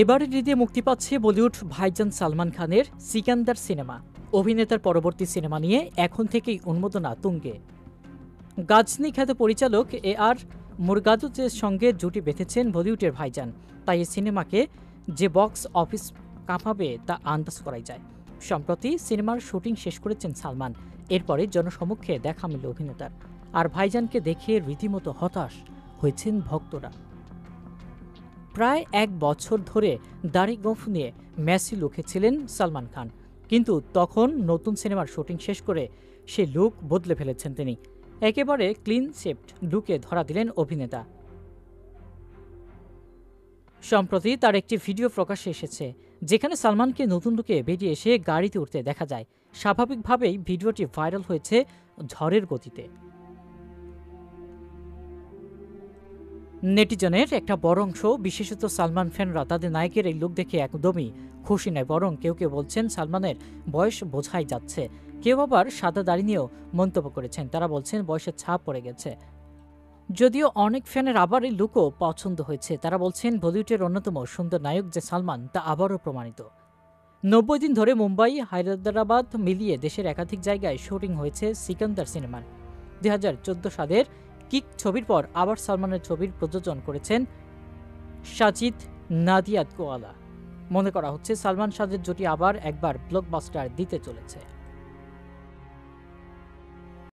এবারের ঈদে মুক্তি পাচ্ছে বলিউড ভাইজান সালমান খানের সিকান্দার সিনেমা। অভিনেতার পরবর্তী সিনেমা নিয়ে এখন থেকেই উন্মাদনা তুঙ্গে। গাজনি খ্যাত পরিচালক আর মুরগাদুজের সঙ্গে জুটি বেঁধেছেন বলিউডের ভাইজান। তাই এই সিনেমাকে যে বক্স অফিস কাঁপাবে তা আন্দাজ করাই যায়। সম্প্রতি সিনেমার শুটিং শেষ করেছেন সালমান। এরপরে জনসমক্ষে দেখা মিলল অভিনেতার। আর ভাইজানকে দেখে রীতিমতো হতাশ হয়েছেন ভক্তরা। প্রায় ১ বছর ধরে দাড়ি গোঁফ নিয়ে মেসি লুকে ছিলেন সালমান খান, কিন্তু তখন নতুন সিনেমার শুটিং শেষ করে সে লুক বদলে ফেলেছেন তিনি। একেবারে ক্লিন শেভড লুকে ধরা দিলেন অভিনেতা। সম্প্রতি তার একটি ভিডিও প্রকাশ্যে এসেছে, যেখানে সালমানকে নতুন লুকে বেরিয়ে এসে গাড়িতে উঠতে দেখা যায়। স্বাভাবিকভাবেই ভিডিওটি ভাইরাল হয়েছে ঝড়ের গতিতে। নেটিজনের একটা বড় অংশ, বিশেষত সালমান ফ্যানরা, তাদের নায়কের এই লুক দেখে একদমই খুশি নয়, বরং কেউ কেউ বলছেন সালমানের বয়স বোঝাই যাচ্ছে। কেউ আবার সাদা দাড়ি নিয়েও মন্তব্য করেছেন। তারা বলছেন বয়সের ছাপ পড়ে গেছে। যদিও অনেক ফ্যানের আবার এই লুকও পছন্দ হয়েছে। তারা বলছেন বলিউডের অন্যতম সুন্দর নায়ক যে সালমান, তা আবারও প্রমাণিত। ৯০ দিন ধরে মুম্বাই, হায়দ্রাবাদ মিলিয়ে দেশের একাধিক জায়গায় শুটিং হয়েছে সিকান্দার সিনেমার। ২০১৪ সালের কিক ছবির পর আবার সালমানের ছবির প্রযোজন করেছেন সাজিদ নাদিয়াদওয়ালা। মনে করা হচ্ছে সালমান সাজের জুটি আবার একবার ব্লকবাস্টার দিতে চলেছে।